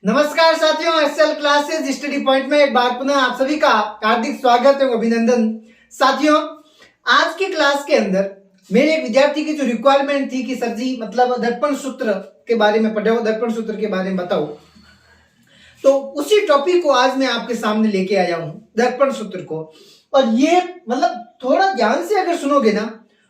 नमस्कार साथियों, Excel classes study point में एक बार पुनः आप सभी का हार्दिक स्वागत एवं अभिनंदन। साथियों, आज की क्लास के अंदर मेरे एक विद्यार्थी की जो रिक्वायरमेंट थी कि सर जी मतलब दर्पण सूत्र के बारे में पढ़ाओ, दर्पण सूत्र के बारे में बताओ, तो उसी टॉपिक को आज मैं आपके सामने लेके आया हूं, दर्पण सूत्र को। और ये मतलब थोड़ा ध्यान से अगर सुनोगे ना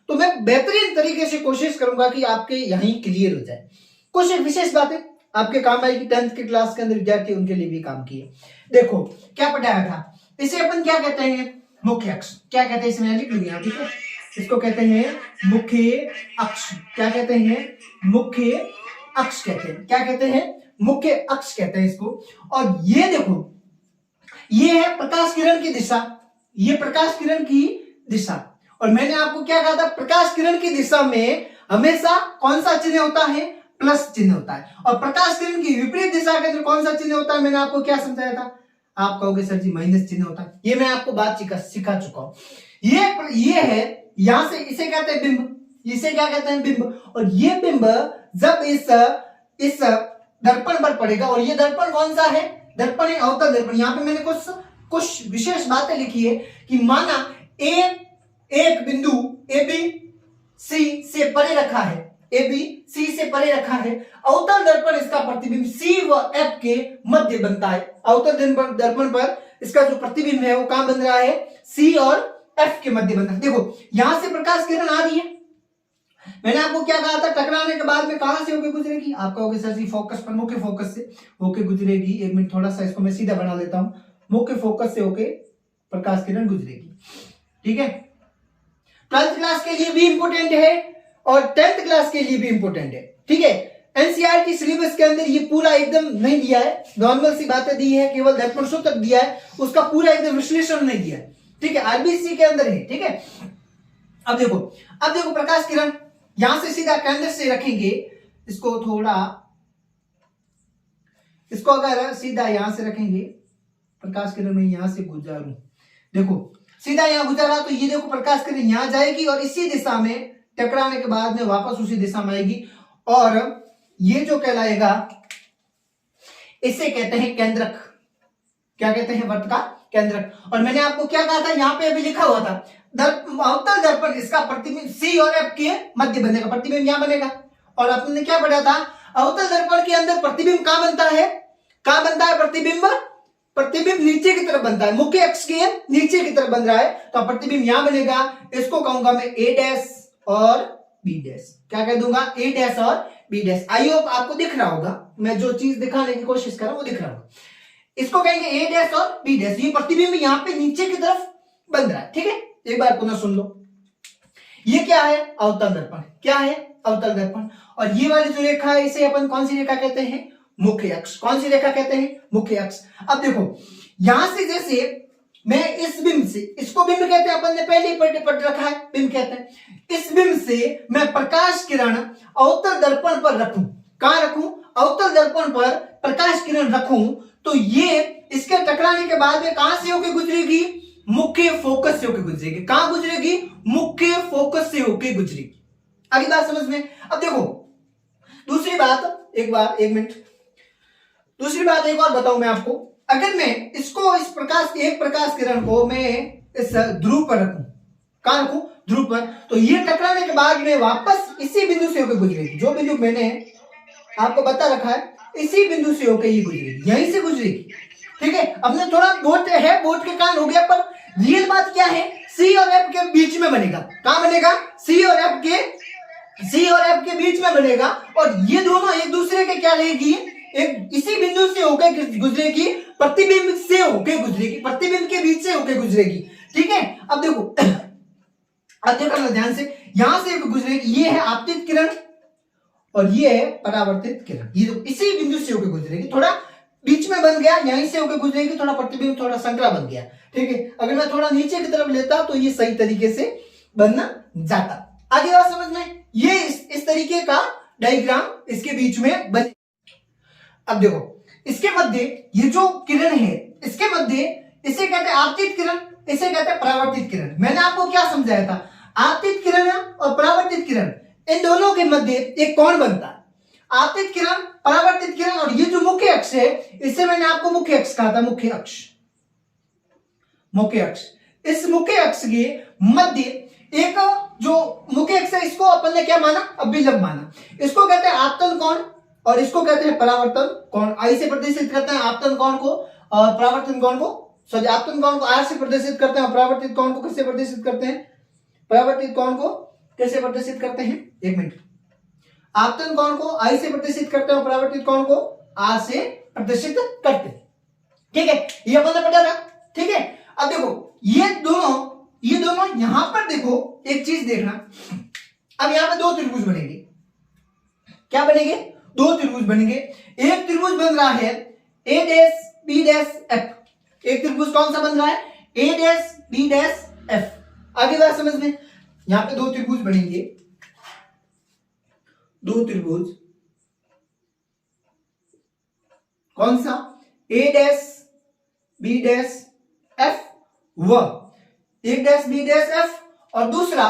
तो मैं बेहतरीन तरीके से कोशिश करूंगा कि आपके यहीं क्लियर हो जाए। कुछ विशेष बातें आपके काम आएगी, 10th की क्लास के अंदर विद्यार्थी उनके लिए भी काम किए। देखो क्या पढ़ाया था, इसे अपन क्या कहते हैं, मुख्य अक्ष। क्या कहते हैं, इसमें लिख लूंगी, ठीक है। इसको कहते हैं मुख्य अक्ष। क्या कहते हैं, मुख्य अक्ष कहते हैं। क्या कहते हैं, मुख्य अक्ष कहते हैं इसको। और ये देखो, ये है प्रकाश किरण की दिशा, ये प्रकाश किरण की दिशा। और मैंने आपको क्या कहा था, प्रकाश किरण की दिशा में हमेशा कौन सा चिन्ह होता है, प्लस चिन्ह होता है। और प्रकाश किरण की विपरीत दिशा के अंदर कौन सा चिन्ह होता है, मैंने आपको क्या समझाया था। आप कहोगे सर जी माइनस चिन्ह होता है, ये मैं आपको बात सिखा चुका हूं। ये है, यहां से इसे कहते हैं बिंब, इसे क्या कहते हैं, बिंब। और ये बिंब जब इस दर्पण पर पड़ेगा, और ये दर्पण कौन सा है, दर्पण है अवतल दर्पण। यहां पे मैंने कुछ विशेष बातें लिखी है कि माना एक बिंदु ए बी सी से परे रखा है, ए बी सी से परे रखा है। अवतल दर्पण इसका प्रतिबिंब सी व एफ के मध्य बनता है। अवतल दर्पण पर इसका जो प्रतिबिंब है वो कहां बन रहा है, सी और एफ के मध्य बन रहा है। देखो यहां से प्रकाश किरण आ रही है, मैंने आपको क्या कहा था, टकराने के बाद में कहां से होके गुजरेगी, आप कहोगे सर जी फोकस पर, मुख्य फोकस से होके गुजरेगी। एक मिनट, थोड़ा सा इसको मैं सीधा बना लेता हूं, मुख्य फोकस से होके प्रकाश किरण गुजरेगी, ठीक है। 12th क्लास के लिए भी इंपोर्टेंट है और 10th क्लास के लिए भी इंपोर्टेंट है, ठीक है। एनसीईआरटी सिलेबस के अंदर ये पूरा एकदम नहीं दिया है, नॉर्मल सी बातें दी है, केवल दर्पण सूत्र दिया है, उसका पूरा एकदम विश्लेषण नहीं दिया है, ठीक है। आरबीसी के अंदर है, ठीक है। अब देखो प्रकाश किरण यहां से सीधा केंद्र से रखेंगे इसको, थोड़ा इसको अगर सीधा यहां से रखेंगे, प्रकाश किरण में यहां से गुजारूं, देखो सीधा यहां गुजारा तो ये देखो प्रकाश किरण यहां जाएगी और इसी दिशा में टकराने के बाद में वापस उसी दिशा में आएगी। और ये जो कहलाएगा, इसे कहते हैं केंद्रक। क्या कहते हैं, वर्त का केंद्रक। और मैंने आपको क्या कहा था, यहां पे अभी लिखा हुआ था, अवतल दर्पण इसका प्रतिबिंब सी और एफ के मध्य बनेगा, प्रतिबिंब यहां बनेगा। और आपने क्या पढ़ा था, अवतल दर्पण के अंदर प्रतिबिंब कहां बनता है, कहां बनता है प्रतिबिंब नीचे की तरफ बनता है, मुख्य अक्ष के नीचे की तरफ बन रहा है, तो प्रतिबिंब यहां बनेगा। इसको कहूंगा मैं ए डैश और बी डैश। क्या कह दूंगा, ए डैश और बी डैश। आई होप आपको दिख रहा होगा, मैं जो चीज दिखाने की कोशिश कर रहा हूं वो दिख रहा होगा। इसको कहेंगे ए डैश और बी डैश। ये प्रतिबिंब यहां पे नीचे की तरफ बन रहा है, ठीक है। एक बार पुनः सुन लो, ये क्या है, अवतल दर्पण। क्या है, अवतल दर्पण। और ये वाली जो रेखा है इसे अपन कौन सी रेखा कहते हैं, मुख्य अक्ष। कौन सी रेखा कहते हैं, मुख्य अक्ष। अब देखो यहां से जैसे मैं इस बिंब से, इसको बिंब कहते हैं, अपन ने पहले ही पढ़ रखा है, बिंब कहते हैं। इस बिंब से मैं प्रकाश किरण अवतल दर्पण पर रखूं, कहां रखूं, अवतल दर्पण पर प्रकाश किरण रखूं, तो ये इसके टकराने के बाद में कहां से होकर गुजरेगी, मुख्य फोकस से होकर गुजरेगी। कहां गुजरेगी, मुख्य फोकस से होकर गुजरेगी। अगली बात समझ में। अब देखो दूसरी बात, एक मिनट, दूसरी बात एक और बताऊं मैं आपको। अगर मैं इसको इस प्रकाश किरण को मैं इस ध्रुव पर रखूं, कहां रखूं, ध्रुव पर, तो ये टकराने के बाद में वापस इसी बिंदु से होकर गुजरेगी। जो बिंदु मैंने आपको बता रखा है, इसी बिंदु से होकर ये गुजरेगी, यहीं से गुजरेगी, ठीक है। अब थोड़ा बोट है, बोट के कारण हो गया, पर रियल बात क्या है, सी और एफ के बीच में बनेगा। कहां बनेगा, सी और एफ के बीच में बनेगा। और ये दोनों एक दूसरे के क्या रहेगी, एक इसी बिंदु से होकर गुजरेगी, प्रतिबिंब से होकर गुजरेगी, प्रतिबिंब के बीच से होकर गुजरेगी, ठीक है। अब देखो ध्यान से, यहां से गुजरेगी, ये है आपतित किरण और ये है परावर्तित किरण। ये इसी बिंदु से होकर गुजरेगी, थोड़ा बीच में बन गया, यहीं से होकर गुजरेगी, थोड़ा प्रतिबिंब थोड़ा संकरा बन गया, ठीक है। अगर मैं थोड़ा नीचे की तरफ लेता तो ये सही तरीके से बनना जाता। आगे बात समझ में, ये इस तरीके का डायग्राम इसके बीच में बन। अब देखो इसके मध्य ये जो किरण है, इसके मध्य इसे कहते हैं आपतित किरण, इसे कहते हैं परावर्तित किरण। मैंने आपको क्या समझाया था, आपतित किरण और परावर्तित किरण, इन दोनों के मध्य एक कोण बनता है। आपतित किरण, परावर्तित किरण, और ये जो मुख्य अक्ष है, इससे मैंने आपको मुख्य अक्ष कहा था, मुख्य अक्ष, मुख्य अक्ष। इस मुख्य अक्ष के मध्य एक जो मुख्य अक्ष है, इसको अपन ने क्या माना, अभिलंब माना। इसको कहते हैं आपतन कोण और इसको कहते हैं परावर्तन कोण। आई से प्रदर्शित करते हैं आपतन कोण को और परावर्तन कोण को, सॉरी आपतन कोण को आर से प्रदर्शित करते हैं और परावर्तित कोण को किससे प्रदर्शित करते हैं, परावर्तित कोण को कैसे प्रदर्शित करते हैं, एक मिनट, आपतन कोण को आई से प्रदर्शित करते हैं और परावर्तित कोण को आर से प्रदर्शित करते हैं। ठीक है, ये अपन ने पढ़ा था। ठीक है, अब देखो ये दोनों यहां पर देखो एक चीज देखना, अब यहां पे दो त्रिभुज बनेंगे। क्या बनेंगे, दो त्रिभुज बनेंगे। एक त्रिभुज बन रहा है ए डैश बी डैश एफ। एक त्रिभुज कौन सा बन रहा है, ए डैश बी डैश एफ। आगे बात समझ में, यहां पे दो त्रिभुज बनेंगे, दो त्रिभुज, कौन सा, ए डैश बी डैश एफ व एक डैश बी डैश एफ, और दूसरा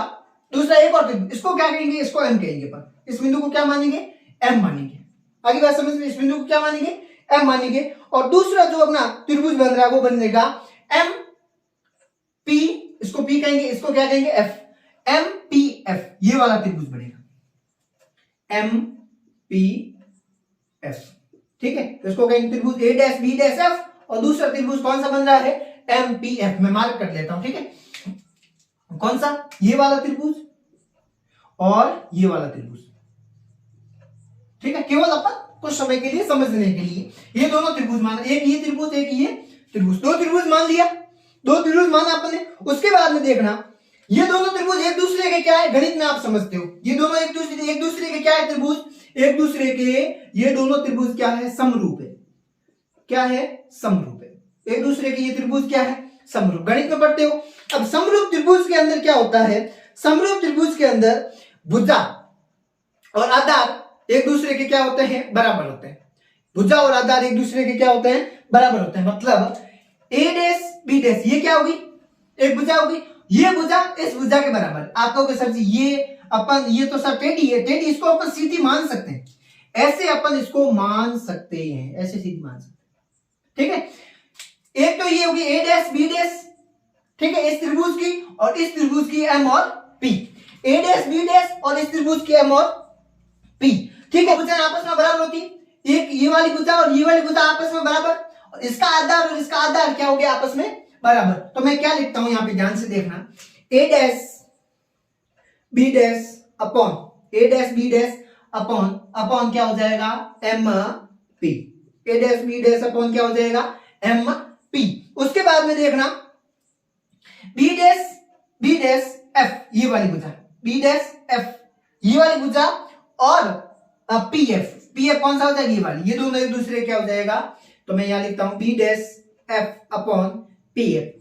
एक और त्रिभुज, इसको क्या कहेंगे, इसको एम कहेंगे। पर इस बिंदु को क्या मानेंगे, एम मानेंगे। आगे बात समझ में, इस बिंदु को क्या मानेंगे, एम मानेंगे। और दूसरा जो अपना त्रिभुज बन रहा है वो बनेगा एम पी, इसको पी कहेंगे, इसको क्या कहेंगे, एफ, एम पी एफ, ये वाला त्रिभुज बनेगा एम पी एफ। ठीक है, तो इसको कहेंगे त्रिभुज ए डैश बी डैश एफ, और दूसरा त्रिभुज कौन सा बन रहा है, एम पी एफ। मैं मार्क कर लेता हूं। ठीक है, कौन सा, ये वाला त्रिभुज और ये वाला त्रिभुज। ठीक है, केवल अपन कुछ समय के लिए समझने के लिए ये दोनों त्रिभुज माना, एक ये त्रिभुज एक ये त्रिभुज, दो त्रिभुज मान लिया, दो त्रिभुज माना अपन ने। उसके बाद में देखना ये दोनों त्रिभुज एक दूसरे के क्या है, गणित में आप समझते हो, ये दोनों एक दूसरे के क्या है, त्रिभुज एक दूसरे के, ये दोनों त्रिभुज क्या है, समरूप है। क्या है, समरूप है, एक दूसरे के ये त्रिभुज क्या है, समरूप, गणित में पढ़ते हो। अब समरूप त्रिभुज के अंदर क्या होता है, समरूप त्रिभुज के अंदर भुजा और आधार एक दूसरे के क्या होते हैं, बराबर होते हैं। भुजा और आधार एक दूसरे के क्या होते हैं, बराबर होते हैं। मतलब ए डैश बी डैश, ये क्या होगी, एक भुजा होगी, ये भुजा इस भुजा के बराबर। आप कहोगे सर जी ये तो सर टेढ़ी है, टेढ़ी, इसको अपन सीधी मान सकते हैं, ऐसे अपन इसको मान सकते हैं, ऐसे सीधी मान सकते हैं। ठीक है, एक तो ये होगी ए डैश बी डैश, ठीक है, इस त्रिभुज की, और इस त्रिभुज की एम और पी, ए डैश बी डैश और इस त्रिभुज की एम और पी। ठीक है, भुजा आपस में बराबर होती, एक ये वाली भुजा और ये वाली भुजा आपस में बराबर, और इसका आधार और इसका आधार क्या हो गया, आपस में बराबर। तो मैं क्या लिखता हूं, यहां पे ध्यान से देखना, A dash B dash upon A dash B dash upon क्या हो जाएगा, एम पी, ए डैश बी डैश अपॉन क्या हो जाएगा, एम पी। उसके बाद में देखना बी डैश एफ, ये वाली भुजा, बी डैश एफ ये वाली भुजा, और पी एफ कौन सा हो जाएगा, ये वाली, ये दोनों एक दूसरे क्या हो जाएगा। तो मैं यहां लिखता हूं B dash F upon P F.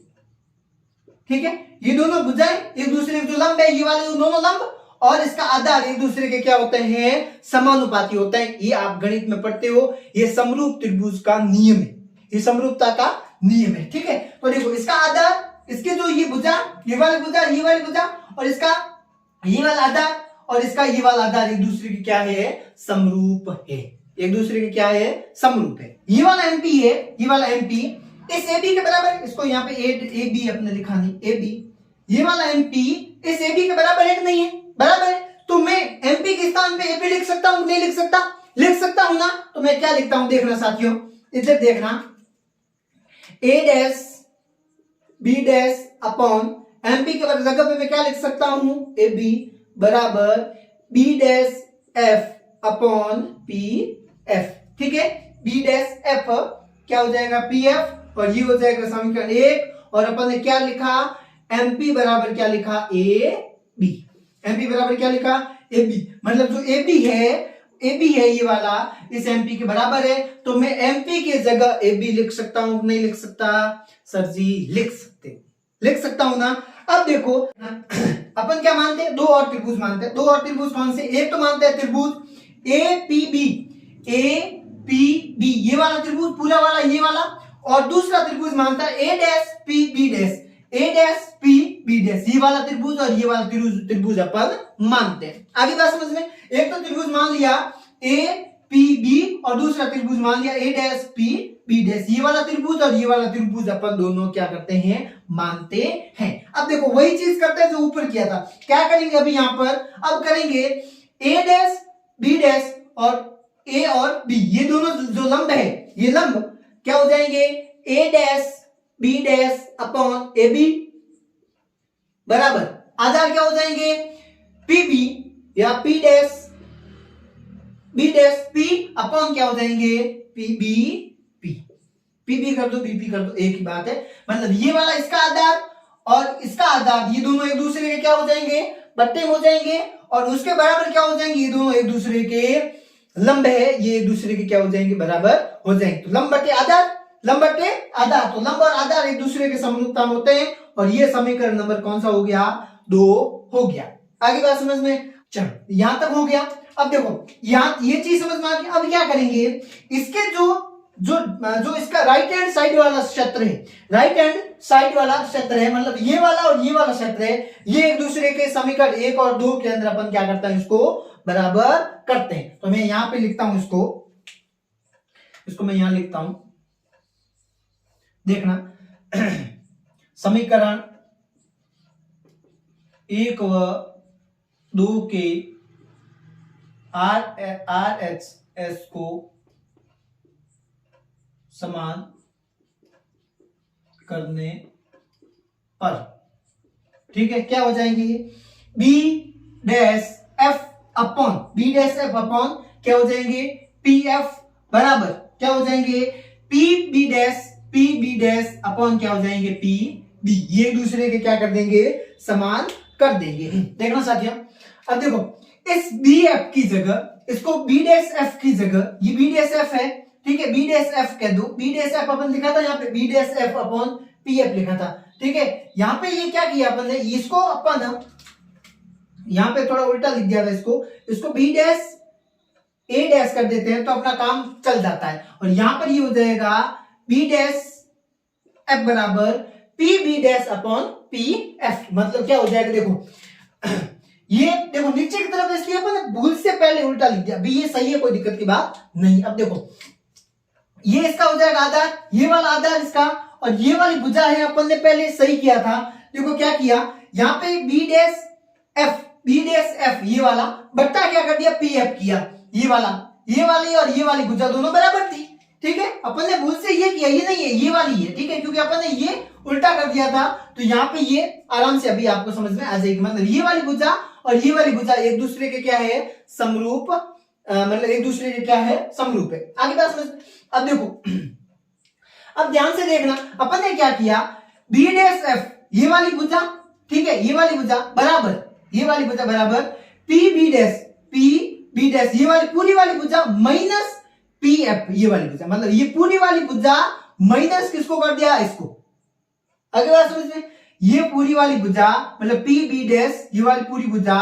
ठीक है, ये दोनों भुजाएं एक दूसरे के जो लंब है, ये वाले दोनों लंब और इसका आधार एक दूसरे के क्या होते हैं, समानुपाती होता है। ये आप गणित में पढ़ते हो, ये समरूप त्रिभुज का नियम है, ये समरूपता का नियम है। ठीक है, तो देखो इसका आधार, इसके जो ये भुजा, ये वाली भुजा, ये वाली भुजा, और इसका ये वाला आधार और इसका ये वाला आधार एक दूसरे की क्या है, समरूप है, एक दूसरे के क्या है, समरूप है। ये वाला एमपी है, ये वाला एमपी इस ए बी के बराबर, इसको यहाँ पे ए बी अपने लिखा नहीं, ए बी, ये वाला एमपी इस ए बी के बराबर है कि नहीं है, बराबर है। तो मैं एमपी के स्थान पे ए बी लिख सकता हूं, नहीं लिख सकता, लिख सकता हूं ना। तो मैं क्या लिखता हूं, देखना साथियों, इधर देखना, A dash B dash upon MP के जगह पे मैं क्या लिख सकता हूं, ए बी बराबर B dash F upon P F. ठीक है, बी डैश एफ क्या हो जाएगा, पी एफ, और ये हो जाएगा समीकरण 1। और अपन ने क्या लिखा, एमपी बराबर क्या लिखा, ए बी, एमपी बराबर क्या लिखा, ए बी। मतलब जो ए बी है ये वाला इस एमपी के बराबर है। तो मैं एमपी के जगह ए बी लिख सकता हूं, नहीं लिख सकता, सर जी लिख सकता हूं ना। अब देखो अपन क्या मानते हैं, दो और त्रिभुज मानते हैं। दो और त्रिभुज कौन से, एक तो मानते हैं त्रिभुज ए पी बी, ये वाला त्रिभुज पूरा वाला, ये वाला, और दूसरा त्रिभुज मानता है ए डैश पी बी डैश, ए डैश पी बी डैश, ये वाला त्रिभुज और ये वाला त्रिभुज अपन मानते हैं। आगे बात समझ में, एक तो त्रिभुज मान लिया ए पी बी और दूसरा त्रिभुज मान लिया ए डैश पी बी डैश। ये वाला त्रिभुज और ये वाला त्रिभुज अपन दोनों क्या करते हैं, मानते हैं। अब देखो वही चीज करते हैं जो ऊपर किया था। क्या करेंगे अभी यहां पर, अब करेंगे ए डैश बी डैश और ए और बी, ये दोनों जो लंब है, ये लंब क्या हो जाएंगे, A dash B dash upon A B बराबर आधार क्या हो जाएंगे, पी बी या P dash B dash P upon क्या हो जाएंगे, P B P. P B कर दो बी पी कर दो, एक ही बात है। मतलब ये वाला इसका आधार और इसका आधार, ये दोनों एक दूसरे के क्या हो जाएंगे, बट्टे हो जाएंगे। और उसके बराबर क्या हो जाएंगे, ये दोनों एक दूसरे के लंब है, ये एक दूसरे के क्या हो जाएंगे, बराबर हो जाएंगे। तो लंब बटे आधार, लंब बटे आधार, तो लंब और आधार एक दूसरे के समरूपता में होते हैं। और ये समीकरण नंबर कौन सा हो गया, 2 हो गया। आगे बात समझ में, चलो यहां तक हो गया। अब देखो यहां ये चीज समझ में आ गई। अब क्या करेंगे, इसके जो इसका राइट हैंड साइड वाला क्षेत्र है, राइट हैंड साइड वाला क्षेत्र है, मतलब ये वाला और ये वाला क्षेत्र है, ये एक दूसरे के समीकरण 1 और 2 के अंदर अपन क्या करते हैं, इसको बराबर करते हैं। तो मैं यहां पे लिखता हूं इसको मैं यहां लिखता हूं, देखना समीकरण 1 व 2 के आर एच एस को समान करने पर, ठीक है, क्या हो जाएंगे, B dash F upon B dash F upon क्या हो जाएंगे, पी एफ बराबर क्या हो जाएंगे, पी बी डैश अपॉन क्या हो जाएंगे, पी बी। ये एक दूसरे के क्या कर देंगे, समान कर देंगे। देखना साथियों, अब देखो इस बी एफ की जगह इसको बी डैश एफ की जगह, ये बी डैश एफ है, ठीक है, बी डैश एफ कह दो। बी डैश एफ अपन लिखा था यहाँ पे, B dash F upon P F लिखा था, ठीक है। यहाँ पे ये क्या किया अपन ने, इसको अपन यहाँ पे थोड़ा उल्टा लिख दिया था, इसको बी डैश ए डैश कर देते हैं तो अपना काम चल जाता है। और यहां पर ये हो जाएगा बी डैश एफ बराबर P B dash upon P F. मतलब क्या हो जाएगा, देखो ये देखो नीचे की तरफ, इसलिए अपन भूल से पहले उल्टा लिख दिया, ये सही है, कोई दिक्कत की बात नहीं। अब देखो ये इसका हो जाएगा आधार, ये वाला आधार इसका, और ये वाली भुजा है अपन ने पहले सही किया था। देखो क्या किया, यहाँ पे बी डैश एफ ये वाला बट्टा क्या कर दिया, पी एफ किया। ये वाली और ये वाली भुजा दोनों बराबर थी, ठीक है। अपन ने भूल से ये किया, ये नहीं है, ये वाली है, ठीक है, क्योंकि अपन ने ये उल्टा कर दिया था। तो यहाँ पे ये आराम से अभी आपको समझ में आ जाएगी। मतलब ये वाली भुजा और ये वाली भुजा एक दूसरे के क्या है, समरूप, मतलब एक दूसरे के क्या है, समरूप है। आगे बात समझ। अब देखो अब ध्यान से देखना, अपन ने क्या किया, बी डैश एफ ये वाली भुजा, ठीक है, ये वाली भुजा बराबर, ये वाली भुजा बराबर पी बी डैश ये वाली पूरी वाली भुजा माइनस पी एफ ये वाली भुजा, मतलब ये पूरी वाली भुजा माइनस किसको कर दिया, इसको। अगली बात समझ में, ये पूरी वाली भुजा मतलब पी बी डैश ये वाली पूरी भुजा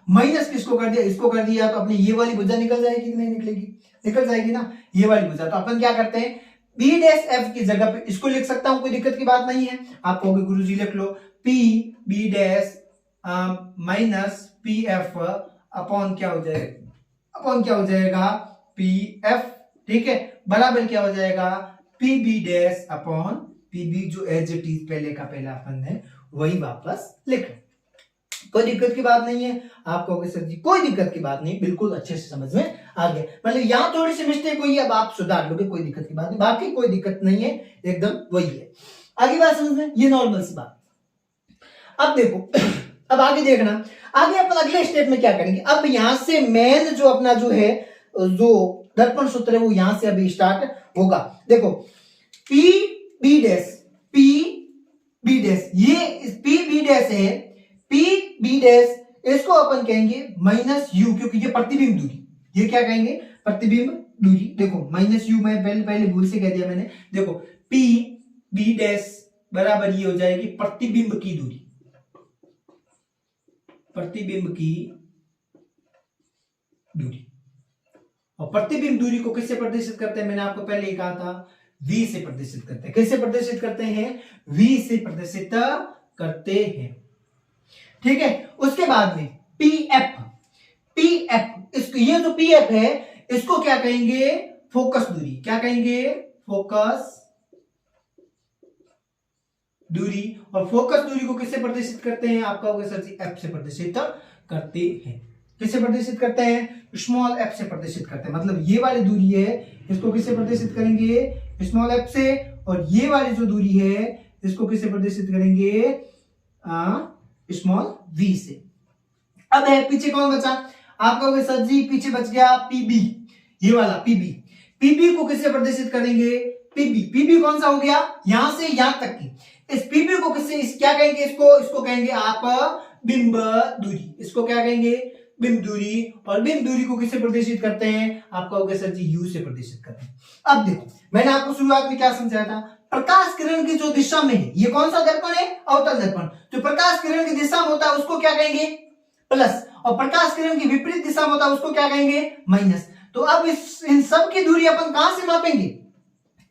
माइनस किसको कर दिया, इसको कर दिया। तो अपनी ये वाली भुजा निकल जाएगी कि नहीं निकलेगी, निकल जाएगी ना, ये वाली भुजा। तो अपन क्या करते हैं, बी डैश एफ की जगह पे इसको लिख सकता हूं, कोई दिक्कत की बात नहीं है। आप कहोगे गुरुजी लिख लो, P B dash minus P F upon क्या हो जाएगा, अपॉन क्या हो जाएगा, पी एफ, ठीक है, बराबर क्या हो जाएगा, P B dash upon P B, जो एज इट इज पहले का पहला अपन है वही वापस लिख लो। कोई दिक्कत की बात नहीं है। आप कहोगे सर जी कोई दिक्कत की बात नहीं, बिल्कुल अच्छे से समझ में आ गया। मतलब यहाँ थोड़ी सी मिस्टेक हुई है, अब आप सुधार लोगे, कोई दिक्कत की बात नहीं, बाकी कोई दिक्कत नहीं है, एकदम वही है। आगे बात समझ में, ये नॉर्मल सी बात। अब देखो अब आगे देखना, आगे अपन अगले स्टेप में क्या करेंगे। अब यहां से मेन जो अपना जो है, जो दर्पण सूत्र है, वो यहां से अभी स्टार्ट होगा। देखो पी बी डैश ये पी बी डैश है, पी बी डैश इसको अपन कहेंगे माइनस यू, क्योंकि ये प्रतिबिंब दूरी, ये क्या कहेंगे, प्रतिबिंब दूरी। देखो माइनस यू, मैं पहले भूल से कह दिया मैंने। देखो पी बी डैश बराबर ये हो जाएगी प्रतिबिंब की दूरी, प्रतिबिंब की दूरी। और प्रतिबिंब दूरी को किससे प्रदर्शित करते हैं, मैंने आपको पहले ही कहा था, v से प्रदर्शित करते हैं। किससे प्रदर्शित करते हैं, v से प्रदर्शित करते हैं, ठीक है। उसके बाद में पी एफ इसको, ये जो पी एफ है इसको क्या कहेंगे, फोकस दूरी। क्या कहेंगे, फोकस दूरी। और फोकस दूरी को किससे प्रदर्शित करते हैं, आपका होगा सर जी एफ से प्रदर्शित करते हैं। किससे प्रदर्शित करते हैं, स्मॉल एफ से प्रदर्शित करते हैं। मतलब ये वाली दूरी है इसको किससे प्रदर्शित करेंगे, स्मॉल एफ से। और ये वाली जो दूरी है इसको किससे प्रदर्शित करेंगे, स्मॉल वी से। अब है पीछे कौन बचा, आपका होगा सर जी पीछे बच गया पीबी, ये वाला पीबी। पीबी को किससे प्रदर्शित करेंगे, पीबी। पीबी कौन सा हो गया, यहां से यहां तक की। इस पीबी को किससे, क्या कहेंगे इसको कहेंगे आप बिंब दूरी। इसको क्या कहेंगे, बिंब दूरी। और बिंब दूरी को किससे प्रदर्शित करते हैं, आपका होगा सर जी यू से प्रदर्शित करते हैं। अब देखो मैंने आपको शुरुआत में क्या समझाया था, प्रकाश किरण की जो दिशा में है, ये कौन सा दर्पण है, अवतल दर्पण। जो प्रकाश किरण की दिशा में होता है उसको क्या कहेंगे, प्लस। और प्रकाश किरण की विपरीत दिशा में होता है उसको क्या कहेंगे, माइनस। तो अब इन सब की दूरी अपन कहां से मापेंगे,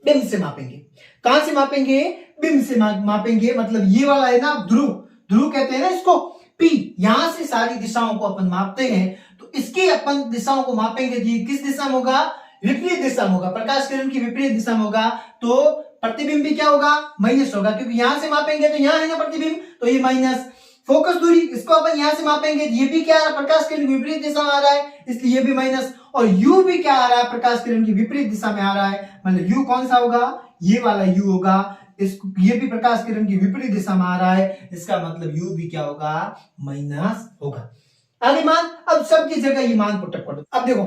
बिंब से मापेंगे। कहां से मापेंगे, बिंब से मापेंगे। मतलब ये वाला है ना ध्रुव, ध्रुव कहते हैं ना इसको, P। यहां से सारी दिशाओं को अपन मापते हैं, तो इसकी अपन दिशाओं को मापेंगे। जी किस दिशा में होगा, विपरीत दिशा में होगा। प्रकाश किरण की विपरीत दिशा में होगा तो प्रतिबिंब भी क्या होगा, माइनस होगा। क्योंकि यहां से मापेंगे तो यहां है ना प्रतिबिंब, तो ये माइनस। फोकस दूरी इसको अपन यहां से मापेंगे, ये भी क्या आ रहा है, प्रकाश किरण की विपरीत दिशा में आ रहा है, इसलिए ये भी माइनस। और यू भी क्या आ रहा है, प्रकाश किरण की विपरीत दिशा में आ रहा है। मतलब यू कौन सा होगा, ये वाला यू होगा। इसको ये भी प्रकाश किरण की विपरीत दिशा में आ रहा है, इसका मतलब यू भी क्या होगा, माइनस होगा। आगे मान, अब सबकी जगह ये मान पुटअप कर दो। अब देखो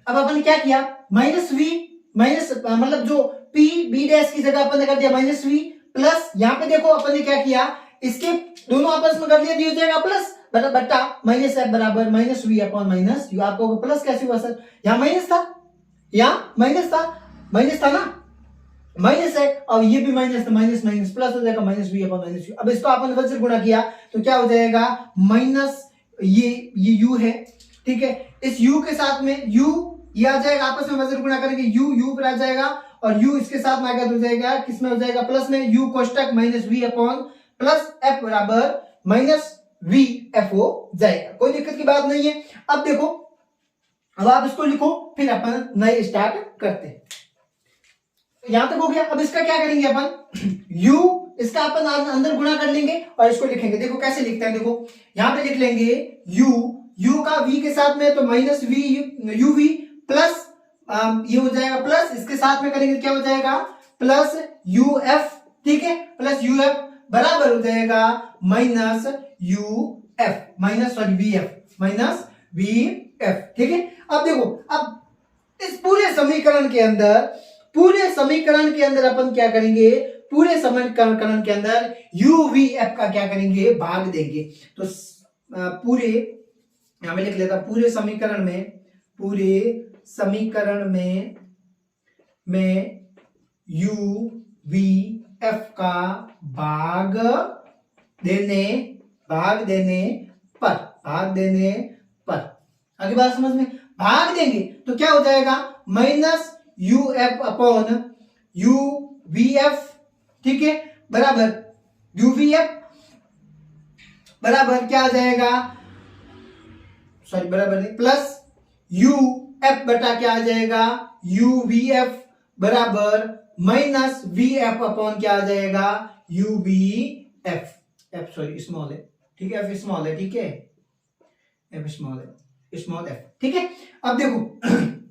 अब अपन ने क्या किया, माइनस वी, माइनस मतलब जो पी बी डैश की जगह अपन ने कर दिया माइनस वी, प्लस यहाँ पे देखो अपन ने क्या किया, इसके दोनों आपस में कर लिया, दिया जाएगा प्लस बट्टा माइनस एफ बराबर minus V upon minus U. आपको प्लस कैसे हुआ सर, यहाँ माइनस था, यहाँ माइनस था ना, माइनस है। और ये भी माइनस था, माइनस माइनस प्लस हो जाएगा minus V upon minus U. अब इसको अपन वज्र गुणा किया तो क्या हो जाएगा, माइनस ये यू है, ठीक है। इस यू के साथ में यू ये आ जाएगा, आपस में वज्र गुणा करेंगे, यू पर आ जाएगा। और यू इसके साथ में आगे हो जाएगा, किसमें हो जाएगा, प्लस में। यू कोष्टक minus V upon plus F बराबर माइनस वी एफ हो जाएगा। कोई दिक्कत की बात नहीं है। अब देखो, अब आप इसको लिखो, फिर अपन नए स्टार्ट करते हैं। यहां तक हो गया। अब इसका क्या करेंगे अपन, u इसका अपन अंदर गुणा कर लेंगे और इसको लिखेंगे। देखो कैसे लिखते हैं, देखो यहां पे लिख लेंगे u का v के साथ में तो minus V U V plus ये हो जाएगा प्लस, इसके साथ में करेंगे क्या हो जाएगा, प्लस यू एफ, ठीक है, प्लस यू एफ बराबर हो जाएगा minus U F, minus sorry V F, minus V F, ठीक है। अब देखो, अब इस पूरे समीकरण के अंदर अपन क्या करेंगे, पूरे समीकरण के अंदर यू वी एफ का क्या करेंगे, भाग देंगे। तो पूरे यहां में लिख लेता हूं, पूरे समीकरण में यू वी एफ का भाग देने पर आगे बात समझ में, भाग देंगे तो क्या हो जाएगा, minus U F upon you V F, ठीक है, बराबर यू वी एफ बराबर क्या आ जाएगा, सॉरी बराबर नहीं, प्लस यू एफ बटा क्या आ जाएगा, यू वी एफ बराबर माइनस वी एफ अपॉन क्या आ जाएगा, you V F, F sorry small है, ठीक है, एफ स्मॉल है, ठीक है, एफ स्मॉल है, स्मॉल एफ, ठीक है। अब देखो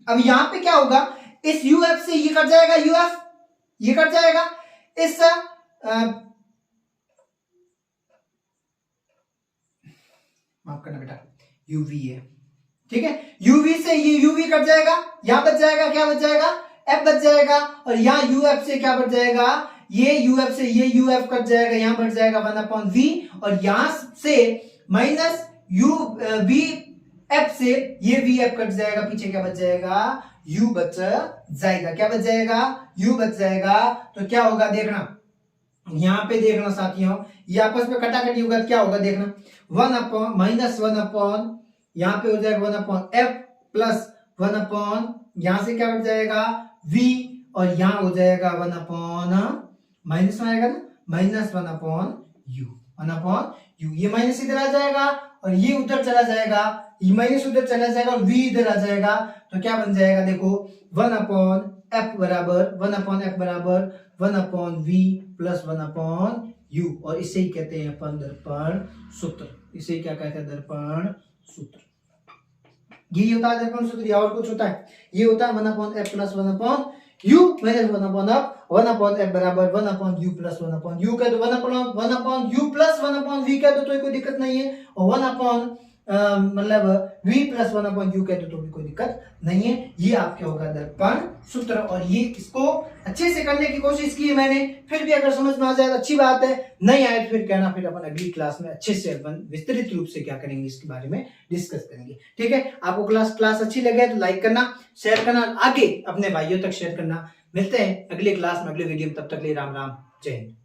अब यहां पे क्या होगा, इस यू एफ से ये कट जाएगा, यू एफ ये कट जाएगा, इस माफ करना बेटा, यूवी है, ठीक है, यूवी से ये यूवी कट जाएगा, यहां बच जाएगा, क्या बच जाएगा, एफ बच जाएगा। और यहां यूएफ से क्या बच जाएगा, ये यूएफ से ये यूएफ कट जाएगा, यहां बच जाएगा 1/v। और यहां से माइनस यू वी एफ से ये वी एफ कट जाएगा, पीछे क्या बच जाएगा, यू बच जाएगा, क्या बच जाएगा, यू बच जाएगा। तो क्या होगा देखना, यहां पे देखना साथियों, ये आपस में कटाकटी होगा, क्या होगा देखना, 1 अपॉन माइनस 1 अपॉन यहां पे हो जाएगा 1 अपॉन एफ प्लस 1 अपॉन यहां से क्या बच जाएगा v, और यहां हो जाएगा 1 अपॉन माइनस में आएगा ना, minus 1 upon you, 1 upon you, ये माइनस इधर आ जाएगा और ये उधर चला जाएगा, ये माइनस उधर चला जाएगा और v इधर आ जाएगा, तो क्या बन जाएगा देखो 1/f बराबर 1/v प्लस 1/u, और इसे ही कहते हैं अपन दर्पण सूत्र। इसे क्या कहते हैं? दर्पण सूत्र। ये होता है दर्पण सूत्र, या और कुछ होता है? ये होता है 1/f plus 1/u minus 1/f 1/f बराबर 1/u प्लस 1/u कह दो, 1/u प्लस 1/v कह दो तो कोई दिक्कत नहीं है, और 1 मतलब v प्लस 1/u कह दो तो भी कोई दिक्कत नहीं है। ये आपके होगा दर्पण सूत्र, और ये इसको अच्छे से करने की कोशिश की है मैंने, फिर भी अगर समझ में आ जाए तो अच्छी बात है, नहीं आए तो फिर कहना, फिर अपन अगली क्लास में अच्छे से अपन विस्तृत रूप से क्या करेंगे इसके बारे में डिस्कस करेंगे। ठीक है, आपको क्लास अच्छी लगे तो लाइक करना, शेयर करना, आगे अपने भाइयों तक शेयर करना। मिलते हैं अगली क्लास में, अगले वीडियो में, तब तक के लिए राम राम, जय हिंद।